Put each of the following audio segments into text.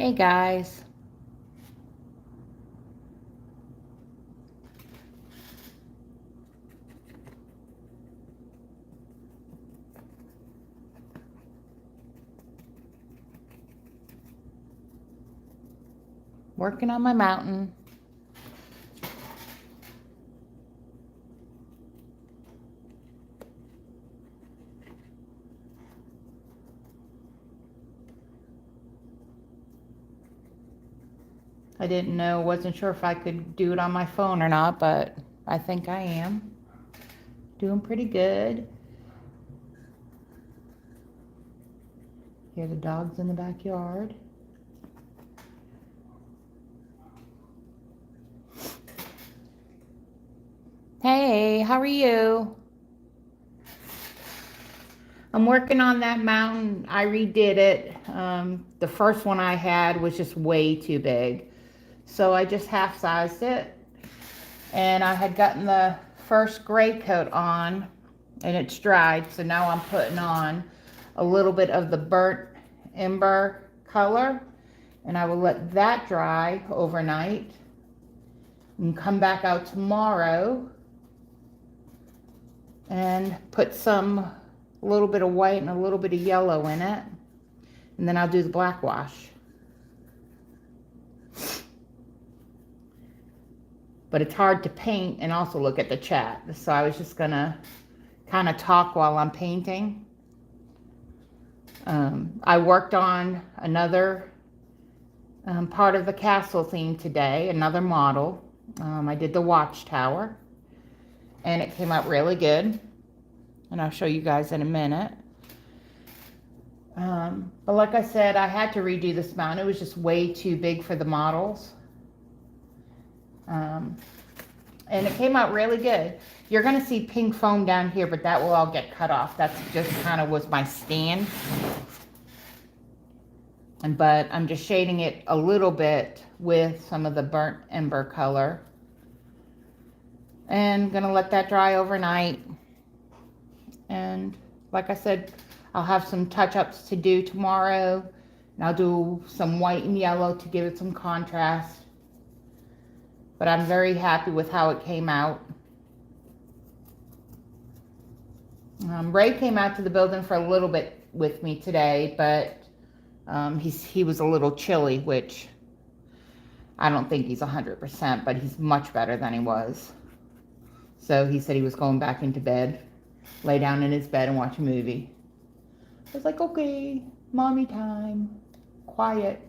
Hey guys. Working on my mountain. I didn't know, wasn't sure if I could do it on my phone or not, but I think I am. Doing pretty good. Hear the dogs in the backyard. Hey, how are you? I'm working on that mountain. I redid it. The first one I had was just way too big. So I just half-sized it. And I had gotten the first gray coat on and it's dried. So now I'm putting on a little bit of the burnt ember color and I will let that dry overnight and come back out tomorrow and put a little bit of white and a little bit of yellow in it, and then I'll do the black wash. But it's hard to paint and also look at the chat, so I was just gonna kind of talk while I'm painting. I worked on another part of the castle theme today, another model. I did the watchtower and it came out really good, and I'll show you guys in a minute. But like I said, I had to redo this mountain. It was just way too big for the models. And it came out really good. You're gonna see pink foam down here, but that will all get cut off. That's just kind of was my stand. But I'm just shading it a little bit with some of the burnt ember color. And gonna let that dry overnight. And like I said, I'll have some touch-ups to do tomorrow. And I'll do some white and yellow to give it some contrast. But I'm very happy with how it came out. Ray came out to the building for a little bit with me today, but he was a little chilly, which I don't think he's 100%, but he's much better than he was. So he said he was going back into bed, lay down in his bed and watch a movie. I was like, okay, mommy time, quiet,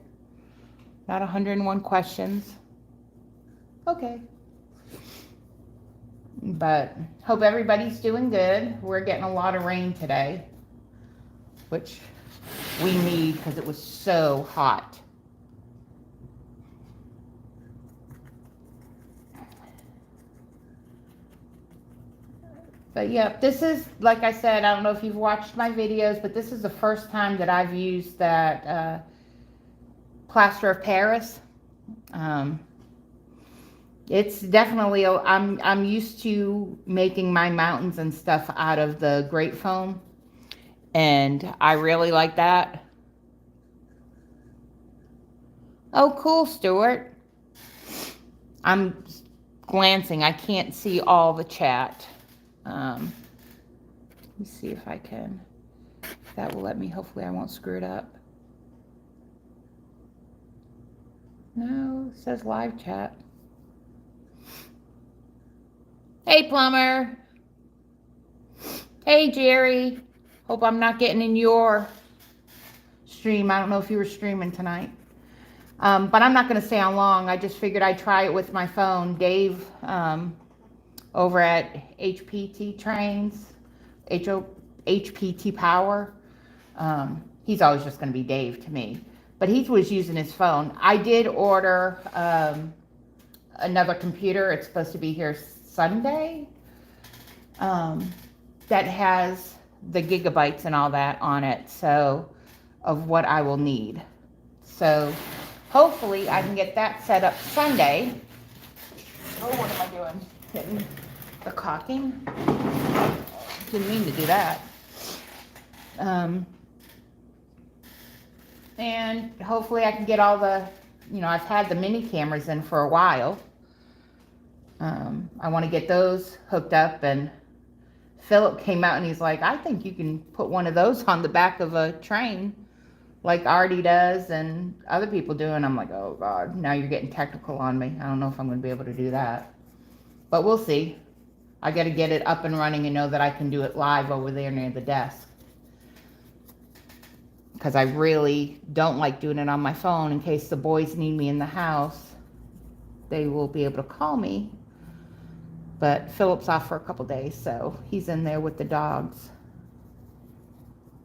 not 101 questions. Okay. But hope everybody's doing good. We're getting a lot of rain today, which we need because it was so hot. But yeah, this is, like I said, I don't know if you've watched my videos, but this is the first time that I've used that plaster of Paris. It's definitely, I'm used to making my mountains and stuff out of the grate foam, and I really like that. Oh, cool, Stuart. I'm glancing. I can't see all the chat. Let me see if I can. That will let me. Hopefully I won't screw it up. No, it says live chat. Hey, Plumber. Hey, Jerry. Hope I'm not getting in your stream. I don't know if you were streaming tonight. But I'm not going to stay on long. I just figured I'd try it with my phone. Dave over at HPT Trains, HPT Power. He's always just going to be Dave to me. But he was using his phone. I did order another computer. It's supposed to be here Sunday. That has the gigabytes and all that on it. So, of what I will need. So, hopefully I can get that set up Sunday. Oh, what am I doing? Hitting the caulking. Didn't mean to do that. and hopefully I can get all the, I've had the mini cameras in for a while. I want to get those hooked up, and Philip came out and he's like, I think you can put one of those on the back of a train like Artie does and other people do. And I'm like, oh God, now you're getting technical on me. I don't know if I'm going to be able to do that, but we'll see. I got to get it up and running and know that I can do it live over there near the desk, because I really don't like doing it on my phone. In case the boys need me in the house, they will be able to call me. But Philip's off for a couple days, so he's in there with the dogs.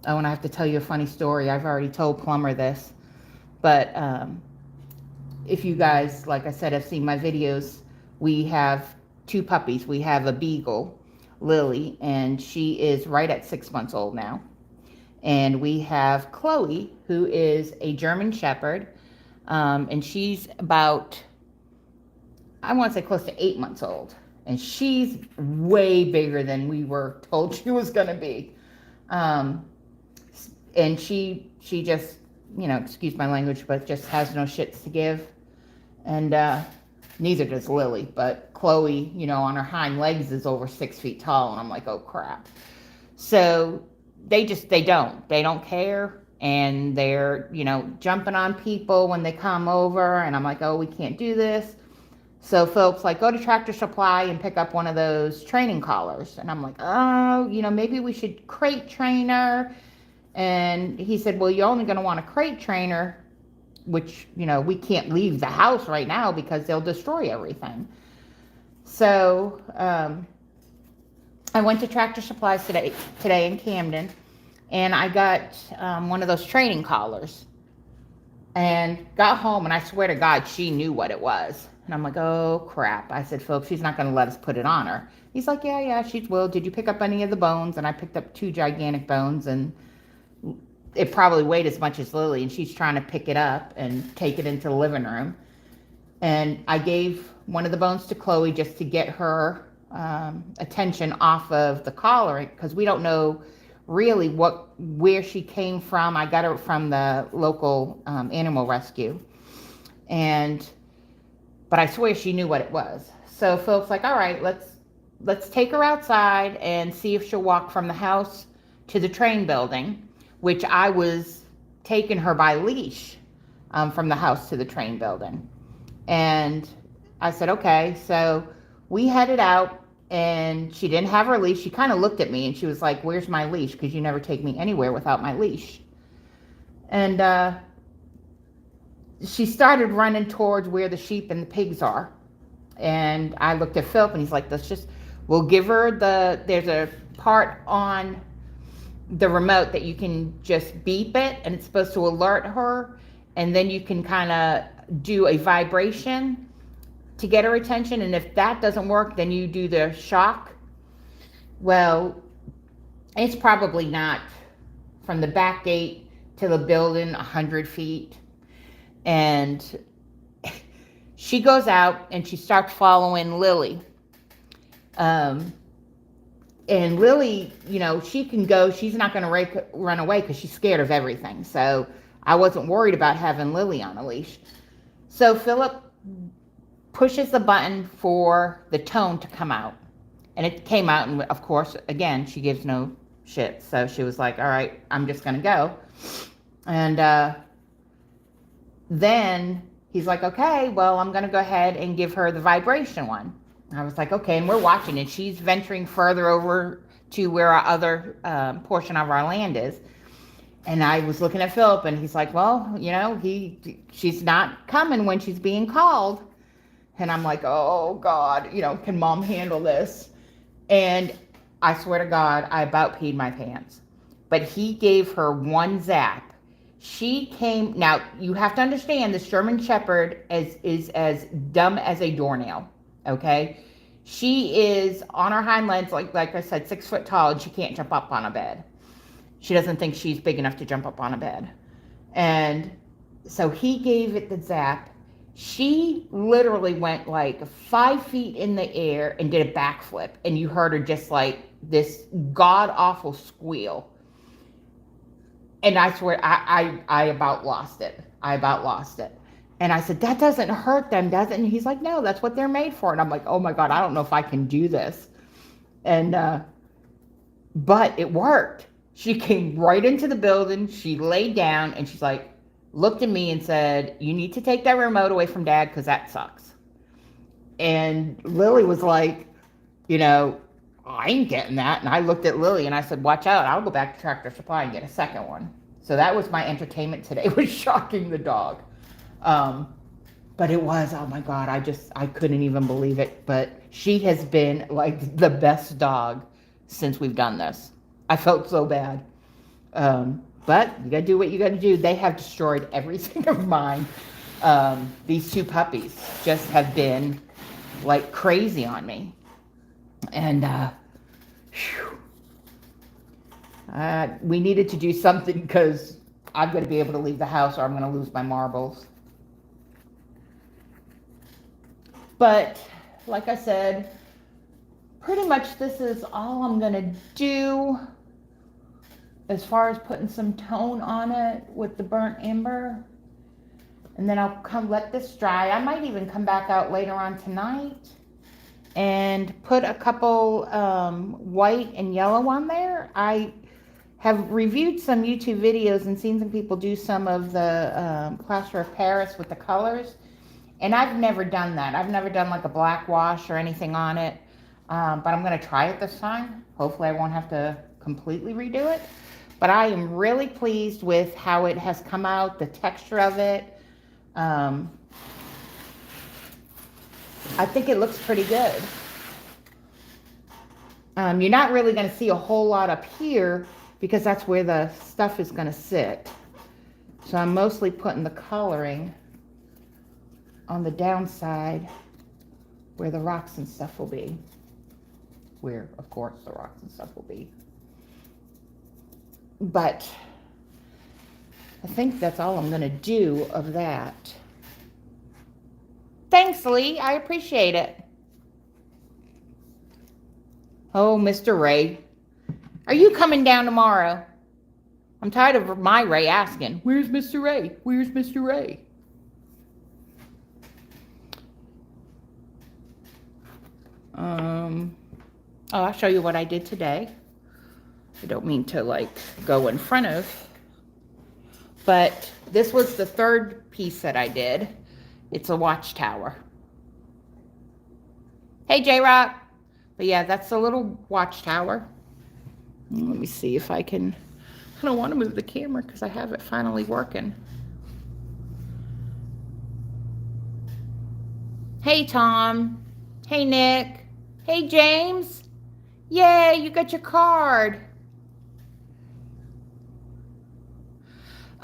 Oh, and I have to tell you a funny story. I've already told Plumber this, but if you guys, like I said, have seen my videos, we have 2 puppies. We have a beagle, Lily, and she is right at 6 months old now. And we have Chloe, who is a German Shepherd, and she's about, I want to say close to 8 months old. And she's way bigger than we were told she was going to be. And she just, excuse my language, but just has no shits to give. And neither does Lily. But Chloe, on her hind legs is over 6 feet tall. And I'm like, oh, crap. So they don't care. And they're, jumping on people when they come over. And I'm like, oh, we can't do this. So Philip's like, go to Tractor Supply and pick up one of those training collars. And I'm like, oh, maybe we should crate train her. And he said, well, you're only going to want a crate trainer, which, we can't leave the house right now because they'll destroy everything. So I went to Tractor Supply today in Camden, and I got one of those training collars. And got home, and I swear to God, she knew what it was. And I'm like, oh, crap. I said, Philip, she's not going to let us put it on her. He's like, yeah, she will. Did you pick up any of the bones? And I picked up 2 gigantic bones, and it probably weighed as much as Lily, and she's trying to pick it up and take it into the living room. And I gave one of the bones to Chloe just to get her attention off of the collar, because we don't know really where she came from. I got her from the local animal rescue, but I swear she knew what it was. So Philip's like, all right, let's take her outside and see if she'll walk from the house to the train building, which I was taking her by leash from the house to the train building. And I said, okay. So we headed out, and she didn't have her leash. She kind of looked at me, and she was like, where's my leash? Because you never take me anywhere without my leash. And she started running towards where the sheep and the pigs are. And I looked at Philip, and he's like, we'll give her there's a part on the remote that you can just beep it, and it's supposed to alert her. And then you can kind of do a vibration to get her attention. And if that doesn't work, then you do the shock. Well, it's probably not from the back gate to the building 100 feet. And she goes out and she starts following Lily. And Lily, she can go. She's not going to run away because she's scared of everything. So I wasn't worried about having Lily on a leash. So Philip pushes the button for the tone to come out. And it came out, and of course, again, she gives no shit. So she was like, all right, I'm just going to go. And then he's like, okay, well, I'm going to go ahead and give her the vibration one. I was like, okay, and we're watching, and she's venturing further over to where our other portion of our land is. And I was looking at Philip, and he's like, well, she's not coming when she's being called. And I'm like, oh, God, can Mom handle this? And I swear to God, I about peed my pants. But he gave her one zap. She came. Now, you have to understand, this German Shepherd is as dumb as a doornail, okay? She is on her hind legs, like I said, 6 foot tall, and she can't jump up on a bed. She doesn't think she's big enough to jump up on a bed. And so he gave it the zap. She literally went like 5 feet in the air and did a backflip. And you heard her just like this god-awful squeal. And I swear, I about lost it. I about lost it. And I said, that doesn't hurt them, does it? And he's like, no, that's what they're made for. And I'm like, oh my God, I don't know if I can do this. And, but it worked. She came right into the building. She laid down and she's like, looked at me and said, you need to take that remote away from Dad because that sucks. And Lily was like, you know, I ain't getting that. And I looked at Lily and I said, watch out. I'll go back to Tractor Supply and get a second one. So that was my entertainment today, was shocking the dog. But it was, oh my God, I couldn't even believe it. But she has been like the best dog since we've done this. I felt so bad. But you gotta do what you gotta do. They have destroyed everything of mine. These two puppies just have been like crazy on me. And we needed to do something because I'm going to be able to leave the house or I'm going to lose my marbles. But like I said, pretty much this is all I'm going to do as far as putting some tone on it with the burnt umber. And then I'll let this dry. I might even come back out later on tonight and put a couple white and yellow on there. I have reviewed some YouTube videos and seen some people do some of the plaster of Paris with the colors. And I've never done that. I've never done like a black wash or anything on it. But I'm going to try it this time. Hopefully I won't have to completely redo it. But I am really pleased with how it has come out, the texture of it. I think it looks pretty good. You're not really going to see a whole lot up here because that's where the stuff is going to sit. So I'm mostly putting the coloring on the downside where the rocks and stuff will be. Where, of course, the rocks and stuff will be. But I think that's all I'm going to do of that. Thanks, Lee. I appreciate it. Oh, Mr. Ray. Are you coming down tomorrow? I'm tired of my Ray asking, where's Mr. Ray? Where's Mr. Ray? I'll show you what I did today. I don't mean to like go in front of, but this was the third piece that I did. It's a watchtower. Hey, J-Rock. But yeah, that's a little watchtower. Let me see if I can. I don't want to move the camera because I have it finally working. Hey, Tom. Hey, Nick. Hey, James. Yay, you got your card.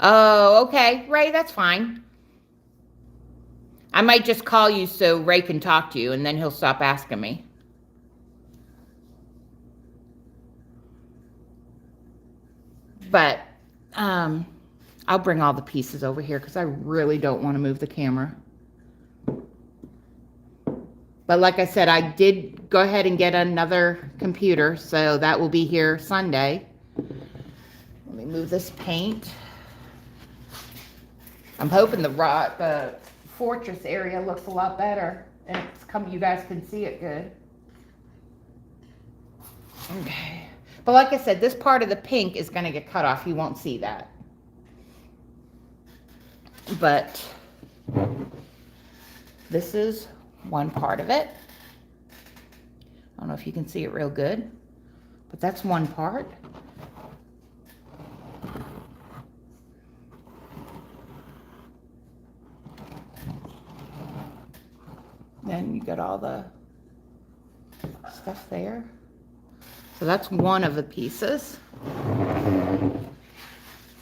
Oh, okay. Ray, that's fine. I might just call you so Ray can talk to you, and then he'll stop asking me. But I'll bring all the pieces over here because I really don't want to move the camera. But like I said, I did go ahead and get another computer, so that will be here Sunday. Let me move this paint. I'm hoping the fortress area looks a lot better, and it's coming. You guys can see it good. Okay. But like I said, this part of the pink is going to get cut off. You won't see that. But this is one part of it. I don't know if you can see it real good, but that's one part. Then you got all the stuff there. So that's one of the pieces.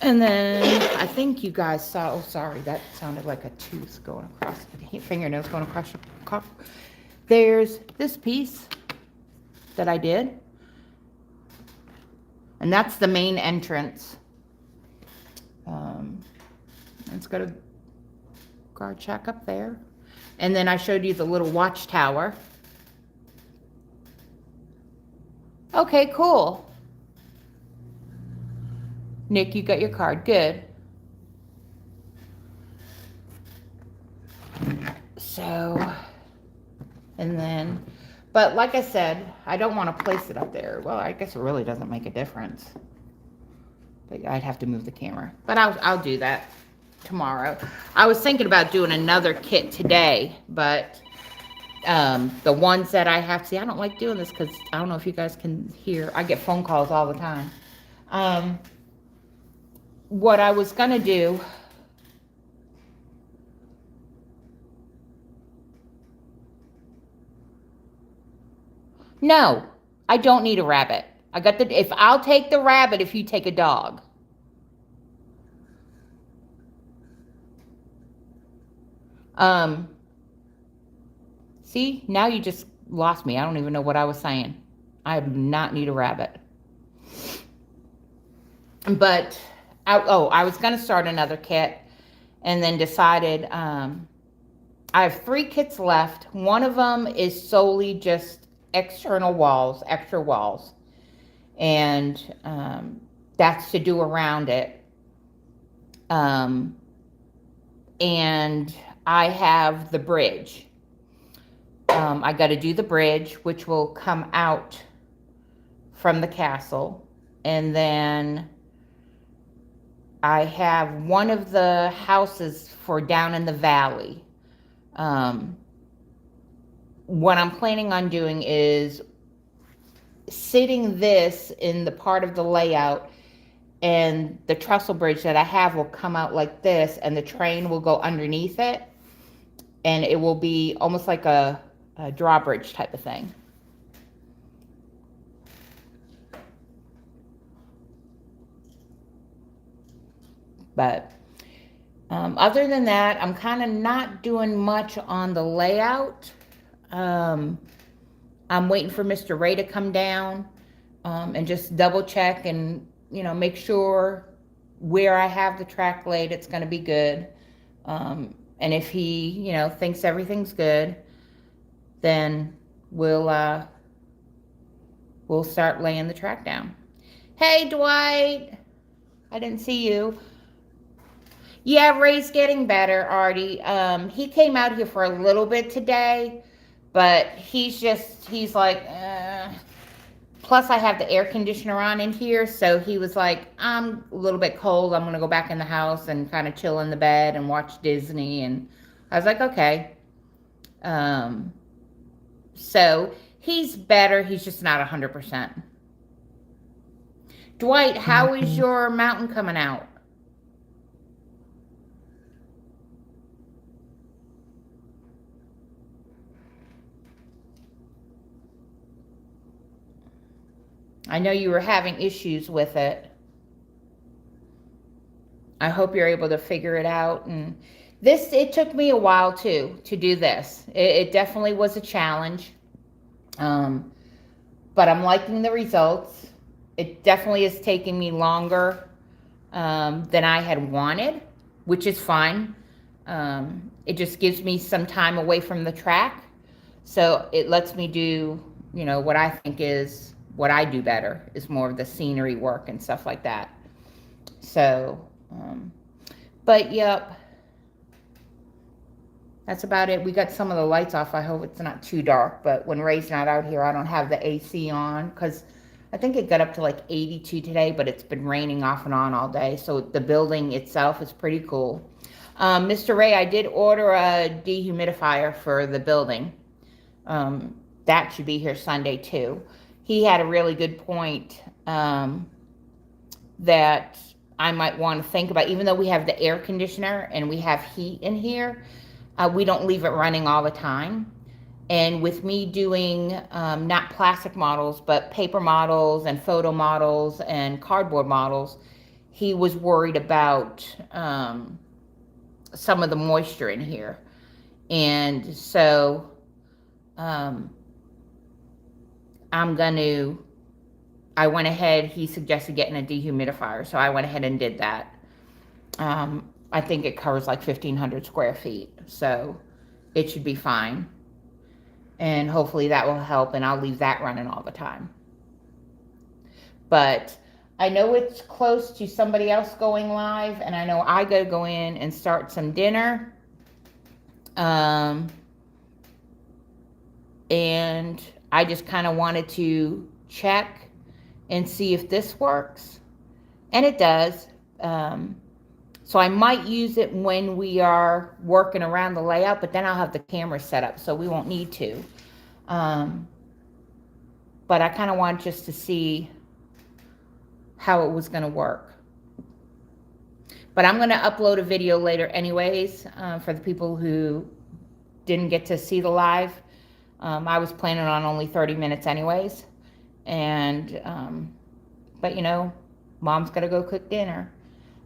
And then I think you guys saw, oh, sorry, that sounded like a tooth going across, fingernails going across your cough. There's this piece that I did. And that's the main entrance. It's got a guard shack up there. And then I showed you the little watchtower. Okay, cool. Nick, you got your card. Good. So, and then, but like I said, I don't want to place it up there. Well, I guess it really doesn't make a difference. But I'd have to move the camera. But I'll do that tomorrow. I was thinking about doing another kit today, but the ones that I have, see, I don't like doing this because I don't know if you guys can hear. I get phone calls all the time. What I was going to do, no, I don't need a rabbit. I got the, if I'll take the rabbit if you take a dog. See, now you just lost me. I don't even know what I was saying. I do not need a rabbit. But, I was going to start another kit and then decided, I have 3 kits left. One of them is solely just external walls, extra walls. And that's to do around it. And I have the bridge. I got to do the bridge, which will come out from the castle. And then I have one of the houses for down in the valley. What I'm planning on doing is sitting this in the part of the layout, and the trestle bridge that I have will come out like this, and the train will go underneath it, and it will be almost like a drawbridge type of thing. But other than that, I'm kind of not doing much on the layout. I'm waiting for Mr. Ray to come down and just double check and, make sure where I have the track laid, it's going to be good. And if he, thinks everything's good, then we'll start laying the track down. Hey, Dwight. I didn't see you. Yeah, Ray's getting better, Artie. He came out here for a little bit today, but he's like, plus I have the air conditioner on in here, so he was like, I'm a little bit cold. I'm going to go back in the house and kind of chill in the bed and watch Disney. And I was like, okay. So he's better. He's just not 100%. Dwight, how is your mountain coming out? I know you were having issues with it. I hope you're able to figure it out. And it took me a while too, to do this. It definitely was a challenge. But I'm liking the results. It definitely is taking me longer than I had wanted, which is fine. It just gives me some time away from the track. So it lets me do, what I think is what I do better, is more of the scenery work and stuff like that. So, but yep, that's about it. We got some of the lights off. I hope it's not too dark, but when Ray's not out here, I don't have the AC on because I think it got up to like 82 today, but it's been raining off and on all day. So the building itself is pretty cool. Mr. Ray, I did order a dehumidifier for the building. That should be here Sunday too. He had a really good point that I might want to think about. Even though we have the air conditioner and we have heat in here, we don't leave it running all the time. And with me doing not plastic models, but paper models and photo models and cardboard models, he was worried about some of the moisture in here. And so I went ahead, he suggested getting a dehumidifier, so I went ahead and did that. I think it covers like 1,500 square feet, so it should be fine. And hopefully that will help, and I'll leave that running all the time. But I know it's close to somebody else going live, and I know I gotta go in and start some dinner. And I just kind of wanted to check and see if this works. And it does. So I might use it when we are working around the layout, but then I'll have the camera set up, so we won't need to. But I kind of wanted just to see how it was going to work. But I'm going to upload a video later anyways, for the people who didn't get to see the live. I was planning on only 30 minutes anyways. And, but you know, Mom's got to go cook dinner.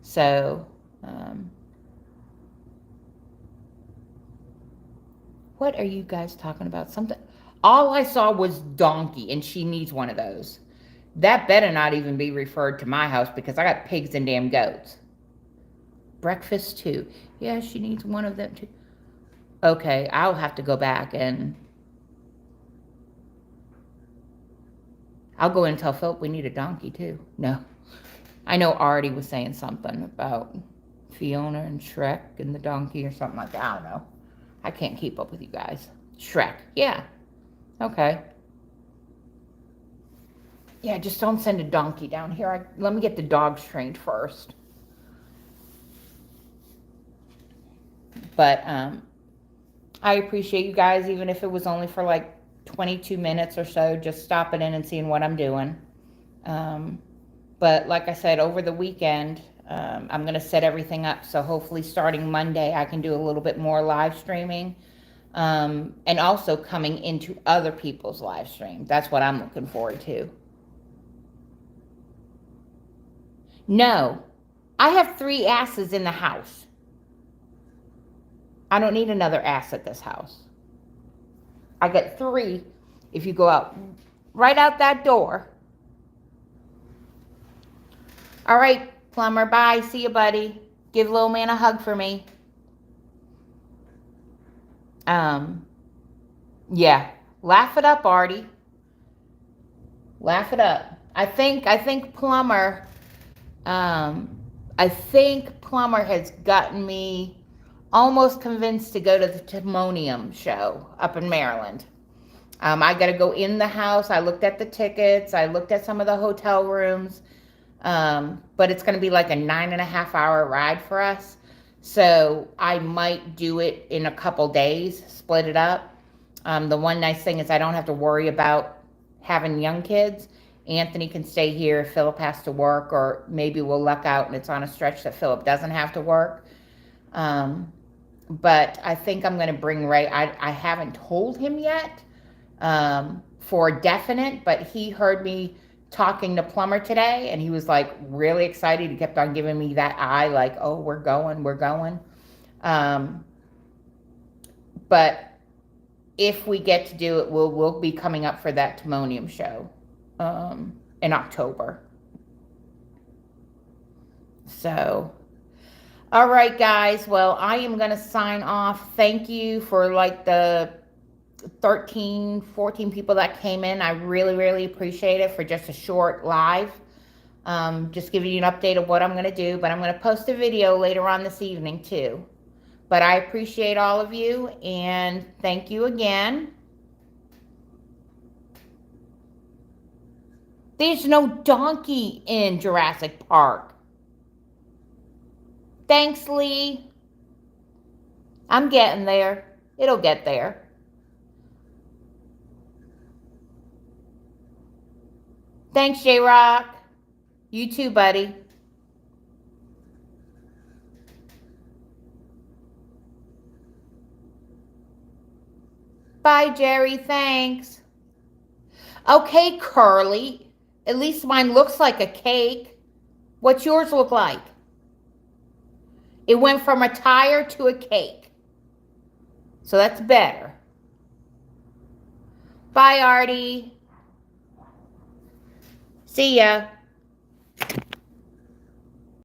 So, what are you guys talking about? Something. All I saw was donkey, and she needs one of those. That better not even be referred to my house, because I got pigs and damn goats. Breakfast too. Yeah, she needs one of them too. Okay, I'll have to go back and I'll go in and tell Philip we need a donkey too. No. I know Artie was saying something about Fiona and Shrek and the donkey or something like that. I don't know. I can't keep up with you guys. Shrek. Yeah. Okay. Yeah, just don't send a donkey down here. Let me get the dogs trained first. But I appreciate you guys, even if it was only for like 22 minutes or so, just stopping in and seeing what I'm doing. But like I said, over the weekend, I'm going to set everything up. So hopefully starting Monday, I can do a little bit more live streaming. And also coming into other people's live stream. That's what I'm looking forward to. No, I have 3 asses in the house. I don't need another ass at this house. I got 3 if you go out, right out that door. All right, Plumber, bye. See you, buddy. Give little man a hug for me. Yeah, laugh it up, Artie. Laugh it up. I think Plumber, has gotten me almost convinced to go to the Timonium show up in Maryland. I got to go in the house. I looked at the tickets. I looked at some of the hotel rooms. But it's going to be like a 9.5-hour ride for us. So I might do it in a couple days, split it up. The one nice thing is I don't have to worry about having young kids. Anthony can stay here if Philip has to work, or maybe we'll luck out and it's on a stretch that Philip doesn't have to work. But I think I'm going to bring Ray. I haven't told him yet for definite, but he heard me talking to Plumber today, and he was like really excited. He kept on giving me that eye, like, oh, we're going. But if we get to do it, we'll be coming up for that Timonium show in October. So, all right, guys. Well, I am going to sign off. Thank you for like the 13, 14 people that came in. I really, really appreciate it for just a short live. Just giving you an update of what I'm going to do, but I'm going to post a video later on this evening too. But I appreciate all of you, and thank you again. There's no donkey in Jurassic Park. Thanks, Lee. I'm getting there. It'll get there. Thanks, J-Rock. You too, buddy. Bye, Jerry. Thanks. Okay, Curly. At least mine looks like a cake. What's yours look like? It went from a tire to a cake. So that's better. Bye, Artie. See ya.